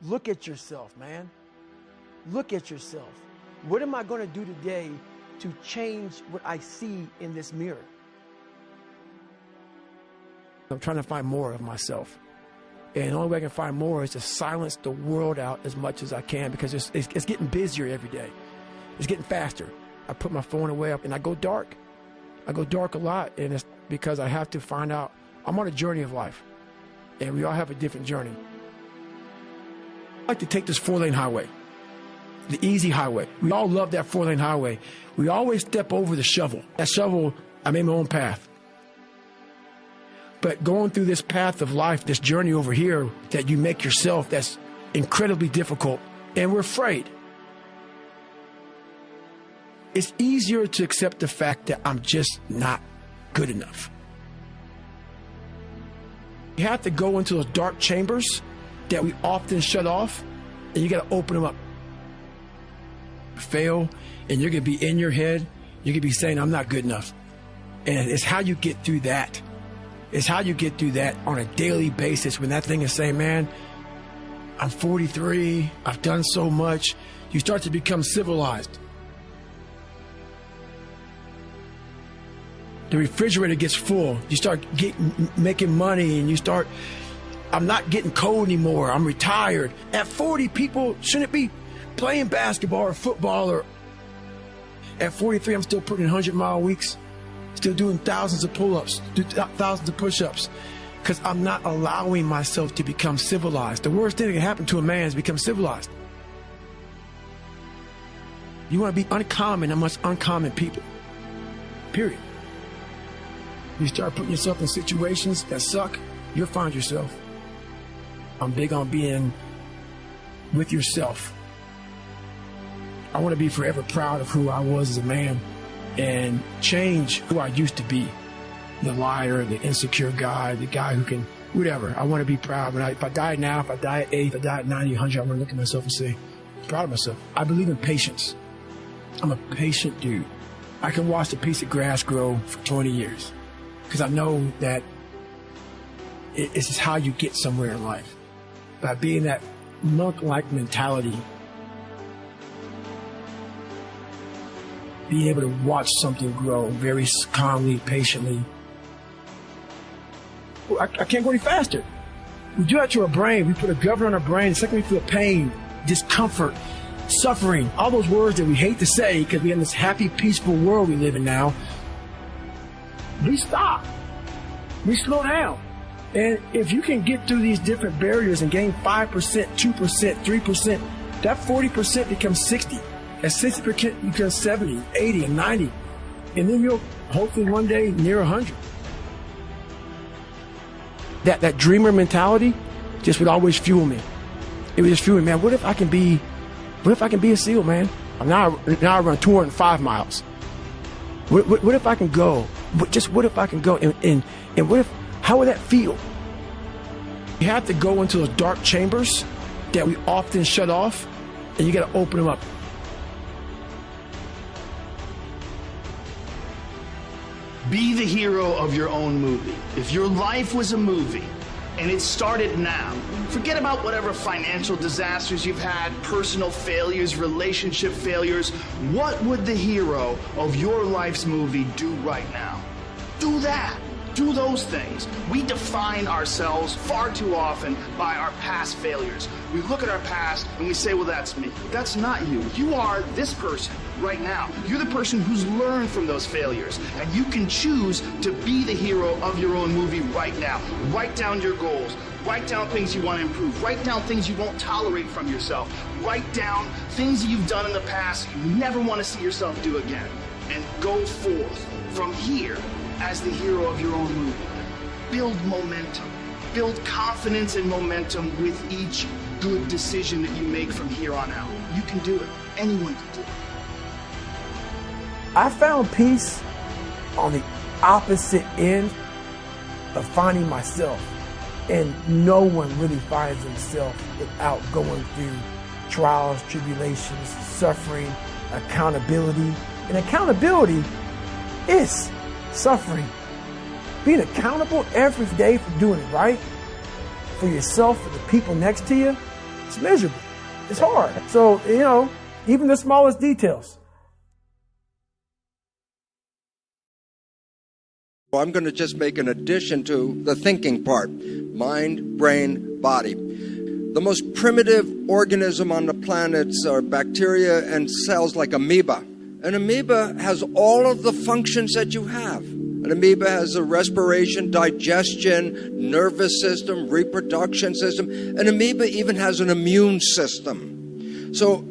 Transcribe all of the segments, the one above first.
Look at yourself, man. Look at yourself. What am I going to do today to change what I see in this mirror? I'm trying to find more of myself. And the only way I can find more is to silence the world out as much as I can, because it's getting busier every day. It's getting faster. I put my phone away up and I go dark. I go dark a lot, and it's because I have to find out. I'm on a journey of life, and we all have a different journey. I like to take this 4-lane highway, the easy highway. We all love that 4-lane highway. We always step over the shovel. That shovel, I made my own path. But going through this path of life, this journey over here that you make yourself, that's incredibly difficult, and we're afraid. It's easier to accept the fact that I'm just not good enough. You have to go into those dark chambers that we often shut off, and you got to open them up. Fail, and you're going to be in your head. You're going to be saying, I'm not good enough. And it's how you get through that. It's how you get through that on a daily basis, when that thing is saying, man, I'm 43, I've done so much. You start to become civilized. The refrigerator gets full. You start making money, and you start, I'm not getting cold anymore. I'm retired. At 40, people shouldn't be playing basketball or football. Or at 43, I'm still putting 100-mile weeks, still doing thousands of pull-ups, thousands of push-ups, because I'm not allowing myself to become civilized. The worst thing that can happen to a man is become civilized. You want to be uncommon amongst uncommon people, period. You start putting yourself in situations that suck, you'll find yourself. I'm big on being with yourself. I want to be forever proud of who I was as a man and change who I used to be. The liar, the insecure guy, the guy who can, whatever. I want to be proud. If I die now, if I die at 8, if I die at 90, 100, I'm going to look at myself and say, I'm proud of myself. I believe in patience. I'm a patient dude. I can watch a piece of grass grow for 20 years. Because I know that it's just how you get somewhere in life. By being that monk-like mentality, being able to watch something grow very calmly, patiently. I can't go any faster. We do that to our brain. We put a governor on our brain. The second we feel pain, discomfort, suffering, all those words that we hate to say because we have this happy, peaceful world we live in now, we stop. We slow down. And if you can get through these different barriers and gain 5%, 2%, 3%, that 40% becomes 60. At 60% becomes 70, 80, and 90. And then you'll hopefully one day near 100. That dreamer mentality just would always fuel me. It would just fuel me, man. What if I can be a SEAL, man? Now I run 205 miles. What if I can go? What if I can go? And what if, how would that feel? You have to go into those dark chambers that we often shut off, and you got to open them up. Be the hero of your own movie. If your life was a movie and it started now, forget about whatever financial disasters you've had, personal failures, relationship failures. What would the hero of your life's movie do right now? Do that. Do those things. We define ourselves far too often by our past failures. We look at our past and we say, well, that's me. That's not you. You are this person right now. You're the person who's learned from those failures, and you can choose to be the hero of your own movie right now. Write down your goals. Write down things you want to improve. Write down things you won't tolerate from yourself. Write down things that you've done in the past you never want to see yourself do again. And go forth from here as the hero of your own movie. Build momentum. Build confidence and momentum with each good decision that you make from here on out. You can do it. Anyone can do it. I found peace on the opposite end of finding myself. And no one really finds himself without going through trials, tribulations, suffering, accountability. And accountability is suffering. Being accountable every day for doing it right, for yourself, for the people next to you, It's miserable. It's hard. So, even the smallest details. I'm going to just make an addition to the thinking part. Mind, brain, body. The most primitive organism on the planet are bacteria and cells like amoeba. An amoeba has all of the functions that you have. An amoeba has a respiration, digestion, nervous system, reproduction system. An amoeba even has an immune system. So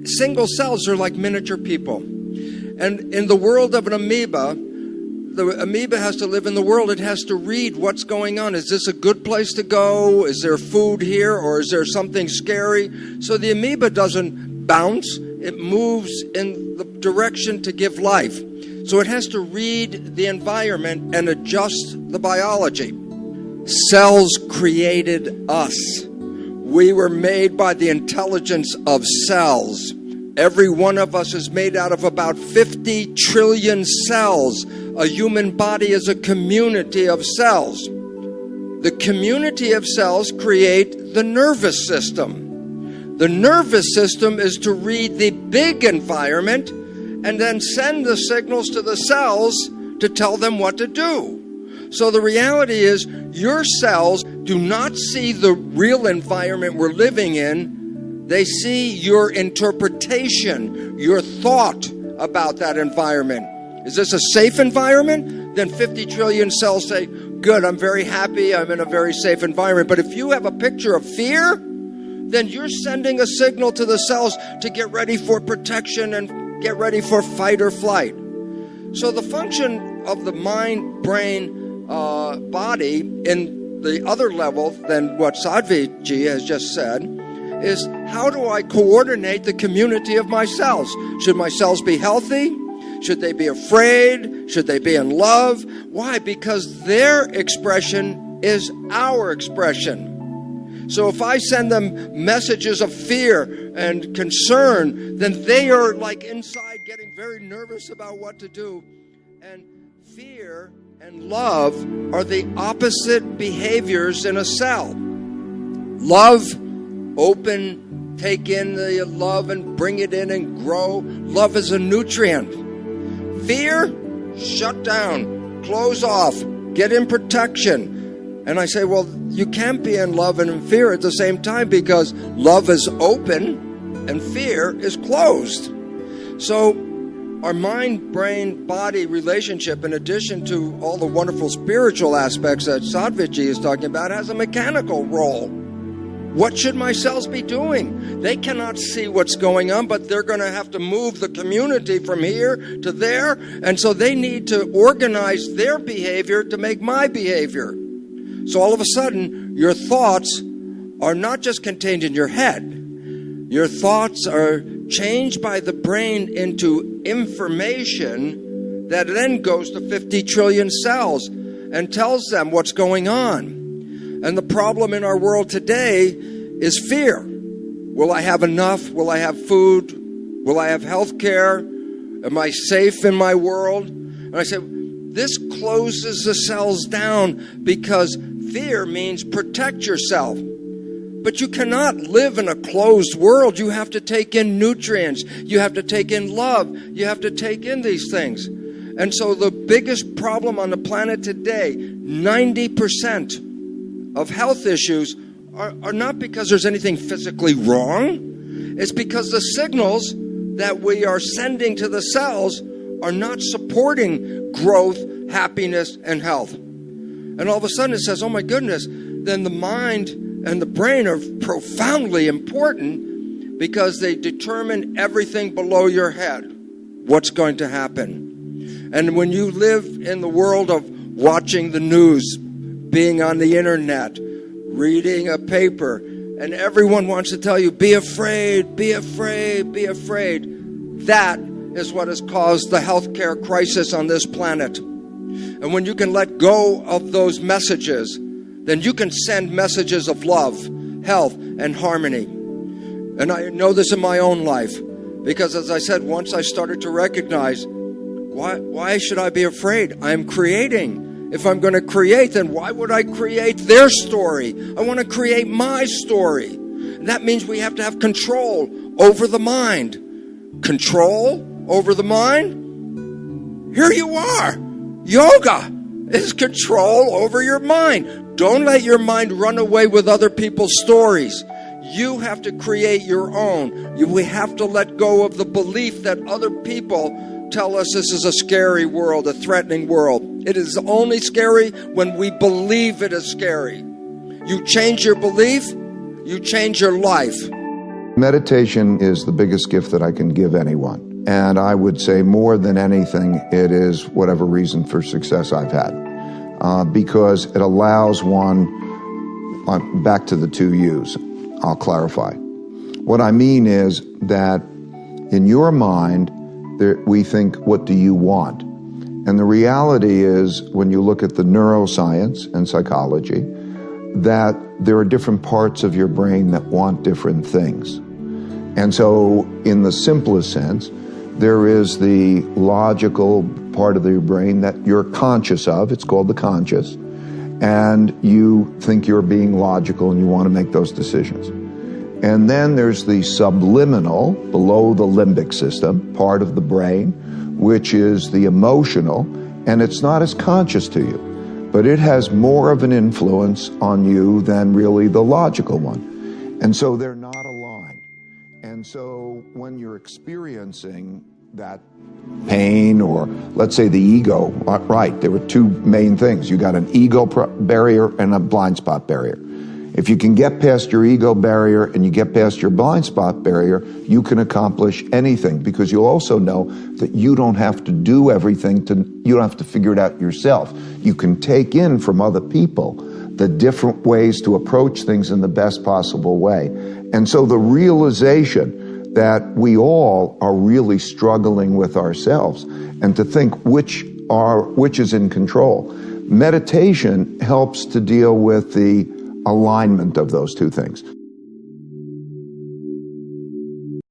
single cells are like miniature people. And in the world of an amoeba, the amoeba has to live in the world. It has to read what's going on. Is this a good place to go? Is there food here? Or is there something scary? So the amoeba doesn't bounce. It moves in the direction to give life. So it has to read the environment and adjust the biology. Cells created us. We were made by the intelligence of cells. Every one of us is made out of about 50 trillion cells. A human body is a community of cells. The community of cells create the nervous system. The nervous system is to read the big environment and then send the signals to the cells to tell them what to do. So the reality is, your cells do not see the real environment we're living in. They see your interpretation, your thought about that environment. Is this a safe environment? Then 50 trillion cells say, good, I'm very happy, I'm in a very safe environment. But if you have a picture of fear, then you're sending a signal to the cells to get ready for protection and get ready for fight or flight. So the function of the mind, brain, body in the other level than what Sadhviji has just said is, how do I coordinate the community of my cells? Should my cells be healthy? Should they be afraid? Should they be in love? Why? Because their expression is our expression. So if I send them messages of fear and concern, then they are like inside getting very nervous about what to do. And fear and love are the opposite behaviors in a cell. Love, open, take in the love and bring it in and grow. Love is a nutrient. Fear, shut down, close off, get in protection. And I say, well, you can't be in love and in fear at the same time, because love is open and fear is closed. So our mind, brain, body relationship, in addition to all the wonderful spiritual aspects that Sadhviji is talking about, has a mechanical role. What should my cells be doing? They cannot see what's going on, but they're going to have to move the community from here to there. And so they need to organize their behavior to make my behavior. So all of a sudden, your thoughts are not just contained in your head. Your thoughts are changed by the brain into information that then goes to 50 trillion cells and tells them what's going on. And the problem in our world today is fear. Will I have enough? Will I have food? Will I have health care? Am I safe in my world? And I say, this closes the cells down, because fear means protect yourself. But you cannot live in a closed world. You have to take in nutrients. You have to take in love. You have to take in these things. And so the biggest problem on the planet today, 90% of health issues are not because there's anything physically wrong. It's because the signals that we are sending to the cells are not supporting growth, happiness, and health. And all of a sudden it says, oh my goodness, then the mind and the brain are profoundly important, because they determine everything below your head, what's going to happen. And when you live in the world of watching the news, being on the internet, reading a paper, and everyone wants to tell you, be afraid, be afraid, be afraid. That is what has caused the healthcare crisis on this planet. And when you can let go of those messages, then you can send messages of love, health, and harmony. And I know this in my own life, because as I said, once I started to recognize, why should I be afraid? I'm creating. If I'm going to create, then why would I create their story? I want to create my story. And That means we have to have control over the mind. Control over the mind? Here you are. Yoga is control over your mind. Don't let your mind run away with other people's stories. You have to create your own. We have to let go of the belief that other people tell us this is a scary world, a threatening world. It is only scary when we believe it is scary. You change your belief, you change your life. Meditation is the biggest gift that I can give anyone. And I would say more than anything, it is whatever reason for success I've had. Because it allows one, back to the two U's, I'll clarify. What I mean is that in your mind, we think, what do you want? And the reality is, when you look at the neuroscience and psychology, that there are different parts of your brain that want different things. And so, in the simplest sense, there is the logical part of your brain that you're conscious of. It's called the conscious. And you think you're being logical and you want to make those decisions. And then there's the subliminal, below the limbic system, part of the brain, which is the emotional, and it's not as conscious to you, but it has more of an influence on you than really the logical one. And so they're not aligned. And so when you're experiencing that pain, or let's say the ego, right, there were two main things. You got an ego barrier and a blind spot barrier. If you can get past your ego barrier and you get past your blind spot barrier, you can accomplish anything, because you'll also know that you don't have to do everything, you don't have to figure it out yourself. You can take in from other people the different ways to approach things in the best possible way. And so the realization that we all are really struggling with ourselves, and to think which is in control. Meditation helps to deal with the alignment of those two things.